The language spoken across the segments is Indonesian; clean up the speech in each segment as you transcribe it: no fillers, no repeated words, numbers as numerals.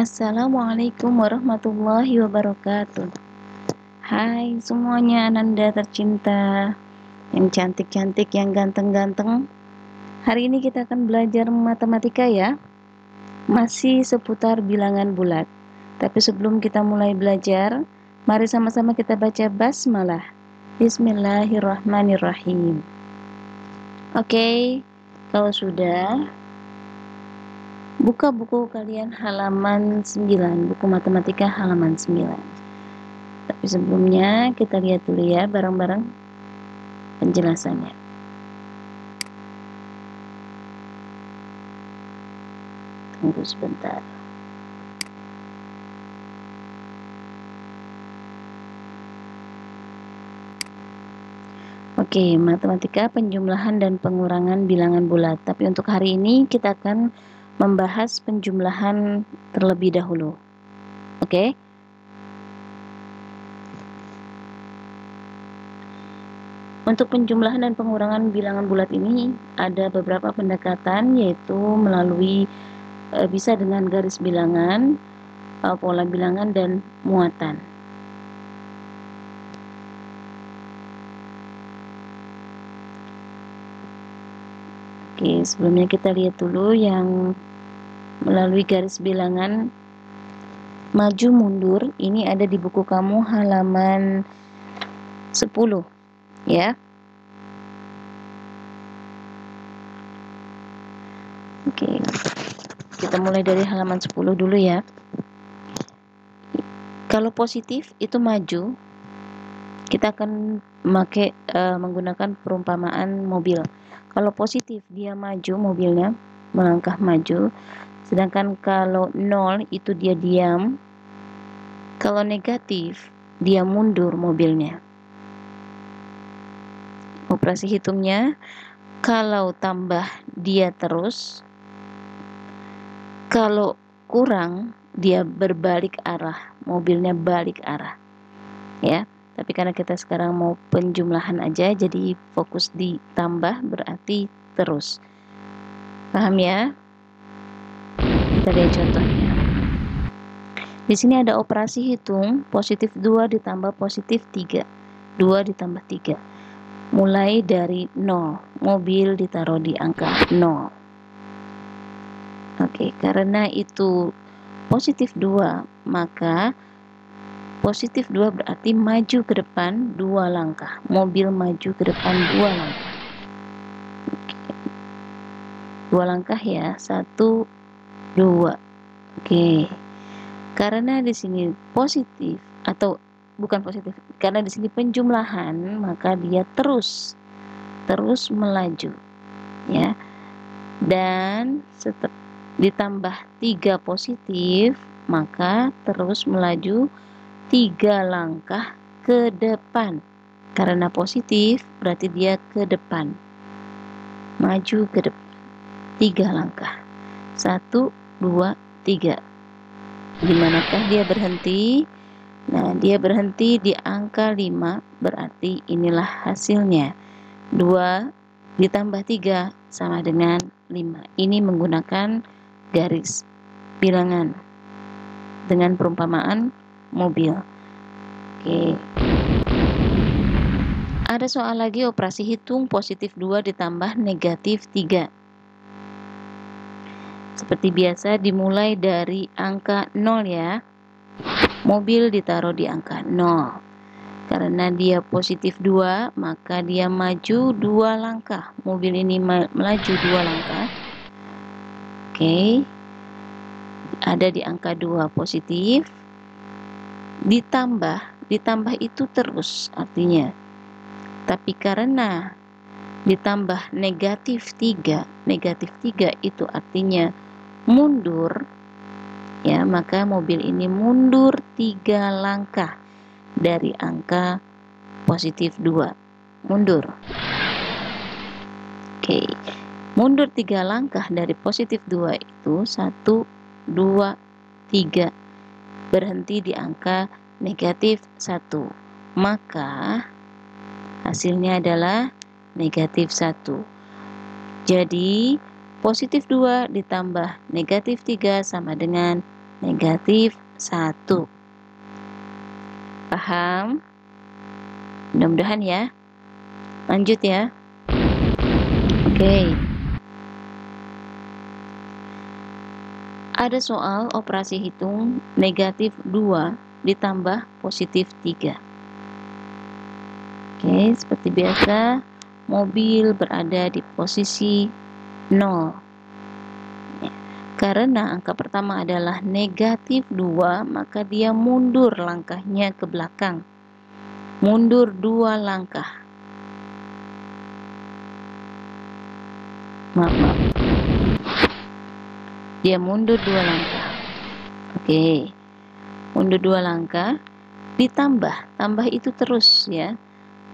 Assalamualaikum warahmatullahi wabarakatuh. Hai semuanya, Ananda tercinta, yang cantik-cantik, yang ganteng-ganteng. Hari ini kita akan belajar matematika ya. Masih seputar bilangan bulat. Tapi sebelum kita mulai belajar, mari sama-sama kita baca basmalah. Bismillahirrahmanirrahim. Oke, kalau sudah, buka buku kalian halaman 9, buku matematika halaman 9. Tapi sebelumnya kita lihat dulu ya bareng-bareng penjelasannya. Tunggu sebentar. Oke, matematika penjumlahan dan pengurangan bilangan bulat. Tapi untuk hari ini kita akan membahas penjumlahan terlebih dahulu. Oke? Untuk penjumlahan dan pengurangan bilangan bulat ini ada beberapa pendekatan, yaitu melalui bisa dengan garis bilangan, pola bilangan, dan muatan. Oke, sebelumnya kita lihat dulu yang melalui garis bilangan maju mundur. Ini ada di buku kamu halaman 10 ya. Oke, kita mulai dari halaman 10 dulu ya. Kalau positif itu maju, kita akan menggunakan perumpamaan mobil. Kalau positif dia maju, mobilnya melangkah maju. Sedangkan kalau 0 itu dia diam. Kalau negatif dia mundur mobilnya. Operasi hitungnya, kalau tambah dia terus, kalau kurang dia berbalik arah, mobilnya balik arah ya. Tapi karena kita sekarang mau penjumlahan aja, jadi fokus di tambah berarti terus. Paham ya? Kita lihat contohnya. Di sini ada operasi hitung positif 2 ditambah positif 3. 2 ditambah 3. Mulai dari 0. Mobil ditaruh di angka 0. Oke, karena itu positif 2, maka positif 2 berarti maju ke depan 2 langkah. Mobil maju ke depan 2 langkah. Oke. 2 langkah ya. 1, 2. Oke. Karena di sini positif atau bukan positif, karena di sini penjumlahan, maka dia terus melaju ya. Dan ditambah 3 positif, maka terus melaju 3 langkah ke depan. Karena positif berarti dia ke depan, maju ke depan 3 langkah. 1, 2, 3. Dimanakah dia berhenti? Nah, dia berhenti di angka 5, berarti inilah hasilnya. 2 ditambah 3 sama dengan 5. Ini menggunakan garis bilangan dengan perumpamaan mobil. Oke. Ada soal lagi, operasi hitung positif 2 ditambah negatif 3. Seperti biasa dimulai dari angka 0 ya. Mobil ditaruh di angka 0. Karena dia positif 2, maka dia maju 2 langkah. Mobil ini melaju 2 langkah. Oke. Ada di angka 2 positif. Ditambah itu terus artinya. Tapi karena ditambah negatif 3 itu artinya mundur ya, maka mobil ini mundur 3 langkah dari angka positif 2. Mundur. Oke. Mundur 3 langkah dari positif 2 itu 1, 2, 3. Berhenti di angka negatif 1. Maka hasilnya adalah negatif 1. Jadi positif 2 ditambah negatif 3 sama dengan negatif 1. Paham? Mudah-mudahan ya. Lanjut ya. Oke. Ada soal operasi hitung negatif 2 ditambah positif 3. Oke, seperti biasa, mobil berada di posisi 0. Karena angka pertama adalah negatif 2, maka dia mundur langkahnya ke belakang. Mundur 2 langkah. Maaf. Dia mundur 2 langkah. Oke. Mundur 2 langkah. Tambah itu terus ya.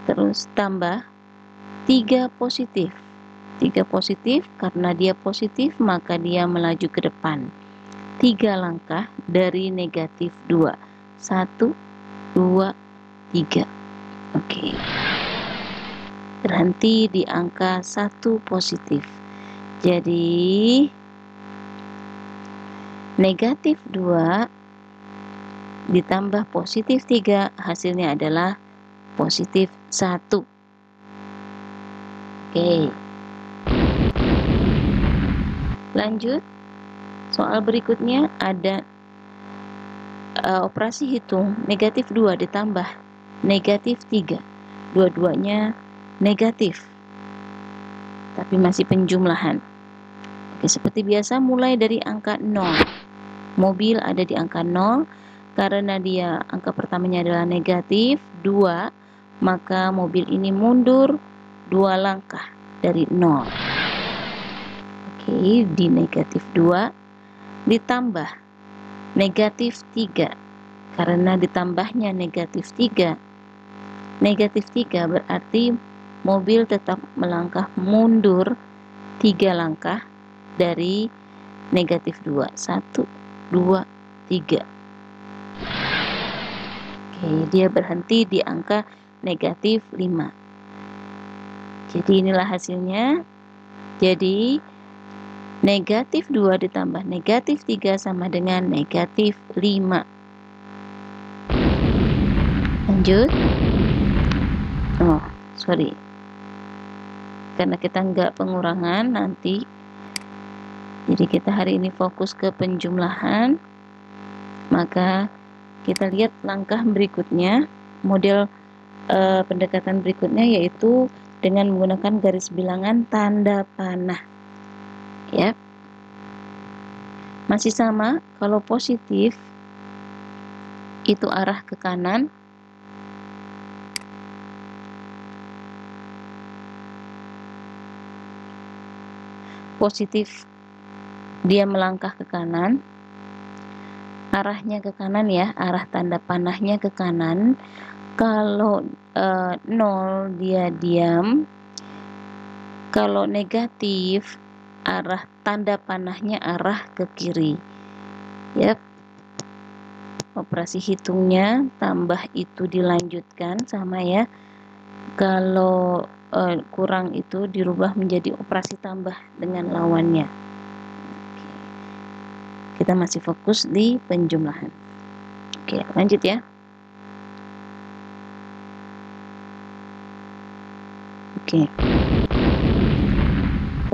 Terus tambah 3 positif. 3 positif, karena dia positif maka dia melaju ke depan. 3 langkah dari negatif 2. 1, 2, 3. Oke. Berhenti di angka 1 positif. Jadi negatif 2 ditambah positif 3, hasilnya adalah positif 1. Oke. Lanjut. Soal berikutnya ada operasi hitung negatif 2 ditambah negatif 3. Dua-duanya negatif. Tapi masih penjumlahan. Oke, seperti biasa mulai dari angka 0. Mobil ada di angka 0. Karena dia angka pertamanya adalah negatif 2, maka mobil ini mundur 2 langkah dari 0. Oke, di negatif 2 ditambah negatif 3. Karena ditambahnya negatif 3. Negatif 3 berarti mobil tetap melangkah mundur 3 langkah dari negatif 2. 1, 2, 3. Oke, dia berhenti di angka negatif 5. Jadi inilah hasilnya. Jadi negatif 2 ditambah negatif 3 sama dengan negatif 5. Lanjut. Oh, sorry. Karena kita nggak pengurangan nanti. Jadi kita hari ini fokus ke penjumlahan. Maka kita lihat langkah berikutnya. Model pendekatan berikutnya yaitu dengan menggunakan garis bilangan tanda panah. Ya, masih sama. Kalau positif itu arah ke kanan, positif dia melangkah ke kanan, arahnya ke kanan ya, arah tanda panahnya ke kanan. Kalau 0 dia diam. Kalau negatif, arah tanda panahnya arah ke kiri. Yap. Operasi hitungnya tambah itu dilanjutkan sama ya. Kalau kurang itu dirubah menjadi operasi tambah dengan lawannya. Kita masih fokus di penjumlahan. Oke, lanjut ya. Oke.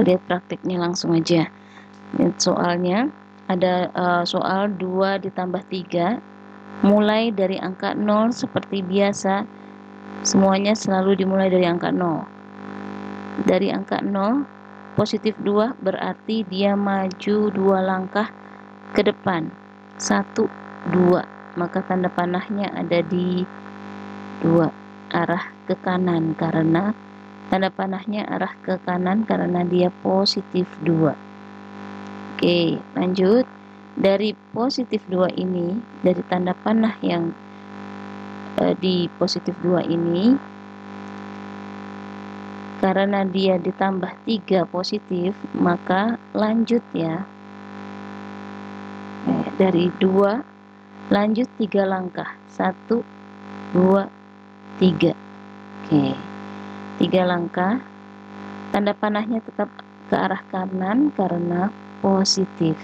Lihat praktiknya langsung aja. Lihat soalnya. Ada soal 2 ditambah 3. Mulai dari angka 0 seperti biasa. Semuanya selalu dimulai dari angka 0. Dari angka 0, positif 2 berarti dia maju 2 langkah ke depan. 1, 2. Maka tanda panahnya ada di 2. Arah ke kanan karena tanda panahnya arah ke kanan karena dia positif 2. Oke, lanjut. Dari positif 2 ini, dari tanda panah yang di positif 2 ini, karena dia ditambah 3 positif, maka lanjut ya. Dari 2, lanjut 3 langkah. 1, 2, 3. Oke. 3 langkah. Tanda panahnya tetap ke arah kanan karena positif.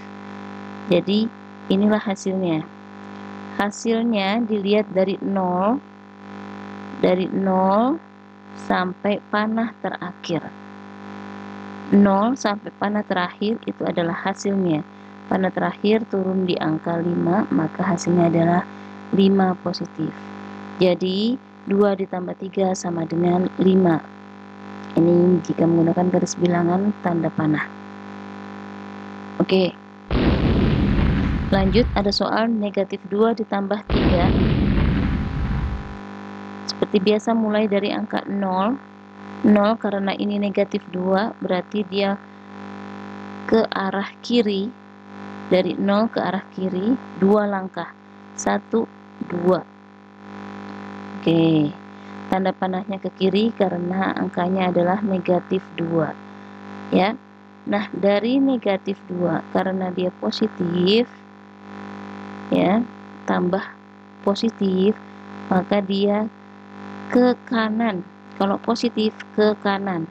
Jadi Inilah hasilnya. Hasilnya dilihat dari 0 sampai panah terakhir. 0 sampai panah terakhir itu adalah hasilnya. Panah terakhir turun di angka 5, maka hasilnya adalah 5 positif. Jadi 2 ditambah 3 sama dengan 5. Ini jika menggunakan garis bilangan tanda panah. Oke. Lanjut, ada soal negatif 2 ditambah 3. Seperti biasa mulai dari angka 0. 0 karena ini negatif 2, berarti dia ke arah kiri. Dari 0 ke arah kiri 2 langkah. 1, 2. Oke. Tanda panahnya ke kiri karena angkanya adalah negatif 2. Ya. Nah, dari negatif 2 karena dia positif, ya, tambah positif, maka dia ke kanan. Kalau positif ke kanan.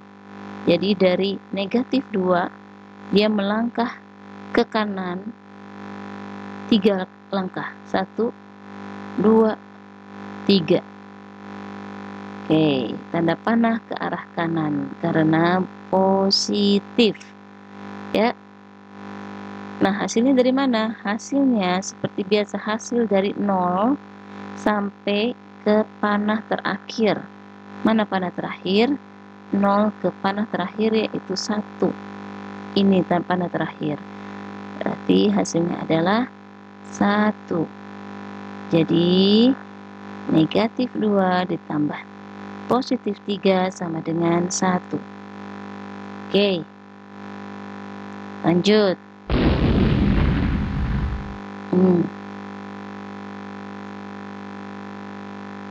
Jadi dari negatif 2 dia melangkah ke kanan 3 langkah. 1, 2, 3. Oke, tanda panah ke arah kanan karena positif. Ya. Nah, hasilnya dari mana? Hasilnya seperti biasa, hasil dari 0 sampai ke panah terakhir. Mana panah terakhir? 0 ke panah terakhir yaitu 1. Ini panah terakhir. Berarti hasilnya adalah 1. Jadi negatif 2 ditambah positif 3 sama dengan 1. Oke. Lanjut.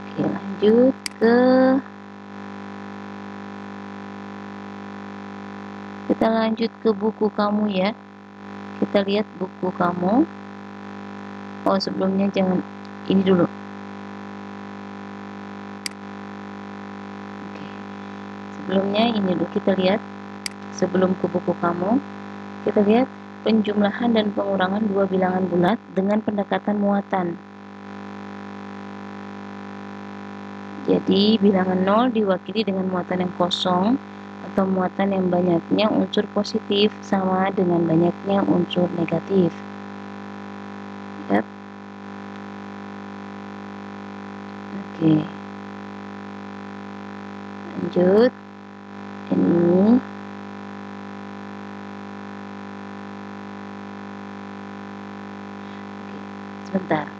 Oke, lanjut kita lanjut ke buku kamu ya. Kita lihat buku kamu. Oh, sebelumnya jangan ini dulu. Oke. Sebelumnya ini dulu kita lihat. Sebelum ke buku kamu, kita lihat penjumlahan dan pengurangan dua bilangan bulat dengan pendekatan muatan. Jadi bilangan 0 diwakili dengan muatan yang kosong atau muatan yang banyaknya unsur positif sama dengan banyaknya unsur negatif. Lihat. Oke. Lanjut. Ini. Sebentar.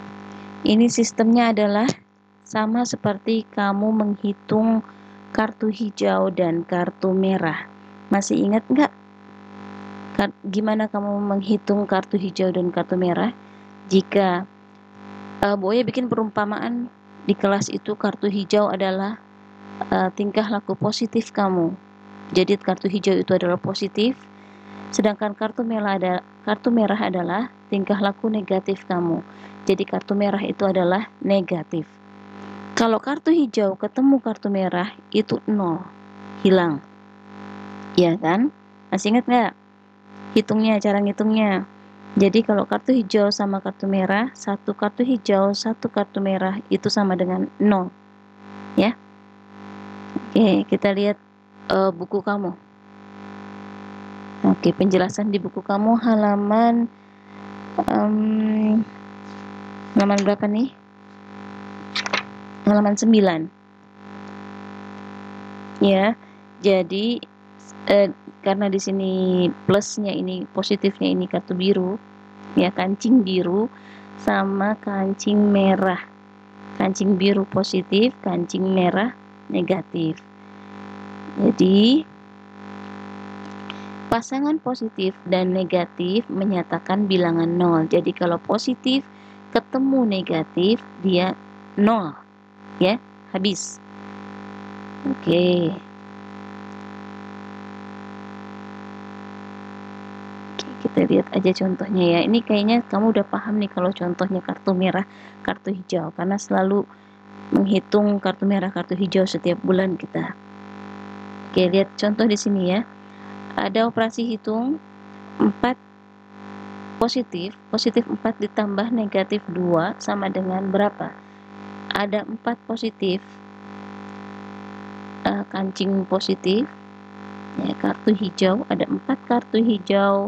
Ini sistemnya adalah sama seperti kamu menghitung kartu hijau dan kartu merah. Masih ingat nggak? Gimana kamu menghitung kartu hijau dan kartu merah? Jika Boya bikin perumpamaan di kelas itu, kartu hijau adalah tingkah laku positif kamu. Jadi kartu hijau itu adalah positif, sedangkan kartu merah adalah tingkah laku negatif kamu. Jadi kartu merah itu adalah negatif. Kalau kartu hijau ketemu kartu merah itu 0, hilang. Ya kan? Masih ingat nggak? Cara ngitungnya. Jadi kalau kartu hijau sama kartu merah, satu kartu hijau, satu kartu merah itu sama dengan 0. Ya. Oke, kita lihat buku kamu. Oke, penjelasan di buku kamu halaman berapa nih? Halaman 9. Ya. Jadi karena di sini plusnya ini, positifnya ini kartu biru, ya, kancing biru sama kancing merah. Kancing biru positif, kancing merah negatif. Jadi pasangan positif dan negatif menyatakan bilangan 0. Jadi kalau positif ketemu negatif, dia 0. Ya, habis. Oke. Kita lihat aja contohnya ya. Ini kayaknya kamu udah paham nih kalau contohnya kartu merah, kartu hijau, karena selalu menghitung kartu merah, kartu hijau setiap bulan kita. Oke, lihat contoh di sini ya. Ada operasi hitung 4 positif 4 ditambah negatif 2 sama dengan berapa? Ada 4 positif, kancing positif, ya, kartu hijau, ada 4 kartu hijau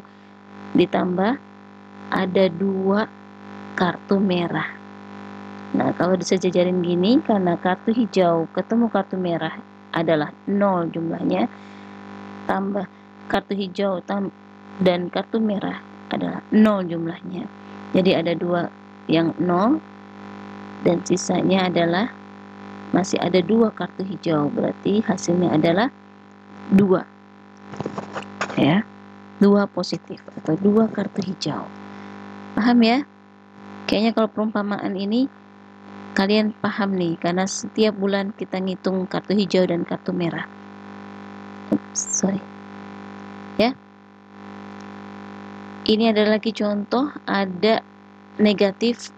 ditambah ada 2 kartu merah. Nah, kalau disejajarin gini, karena kartu hijau ketemu kartu merah adalah 0 jumlahnya, tambah kartu hijau dan kartu merah adalah 0 jumlahnya. Jadi ada 2 yang 0 dan sisanya adalah masih ada 2 kartu hijau, berarti hasilnya adalah 2, ya, 2 positif atau 2 kartu hijau. Paham ya? Kayaknya kalau perumpamaan ini kalian paham nih, karena setiap bulan kita ngitung kartu hijau dan kartu merah. Ya, ini ada lagi contoh, ada negatif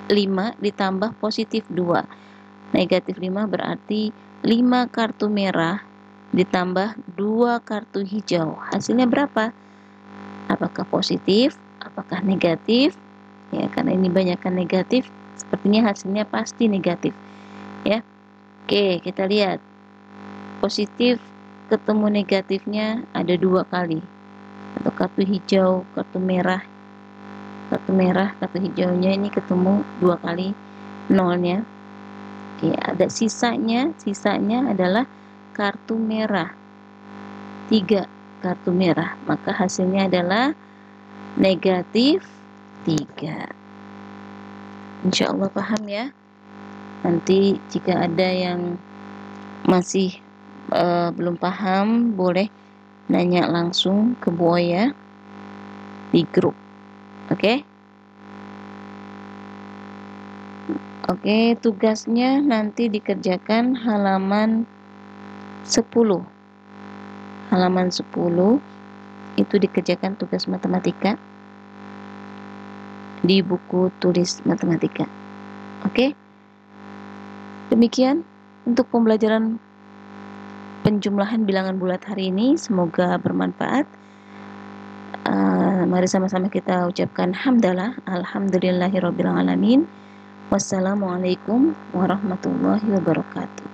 5 ditambah positif 2. Negatif 5 berarti 5 kartu merah ditambah 2 kartu hijau. Hasilnya berapa? Apakah positif? Apakah negatif? Ya, karena ini banyakkan negatif, sepertinya hasilnya pasti negatif. Ya. Oke, kita lihat. Positif ketemu negatifnya ada 2 kali. Atau kartu hijau, kartu merah, kartu hijaunya ini ketemu 2 kali nolnya. Oke, ada sisanya adalah kartu merah, 3 kartu merah, maka hasilnya adalah negatif 3. Insya Allah paham ya. Nanti jika ada yang masih belum paham, boleh nanya langsung ke Bu Oya di grup. Oke? Oke, tugasnya nanti dikerjakan halaman 10. Halaman 10 itu dikerjakan tugas matematika di buku tulis matematika. Oke? Demikian untuk pembelajaran penjumlahan bilangan bulat hari ini, semoga bermanfaat. Mari sama-sama kita ucapkan hamdalah, alhamdulillahirabbil alamin. Wassalamualaikum warahmatullahi wabarakatuh.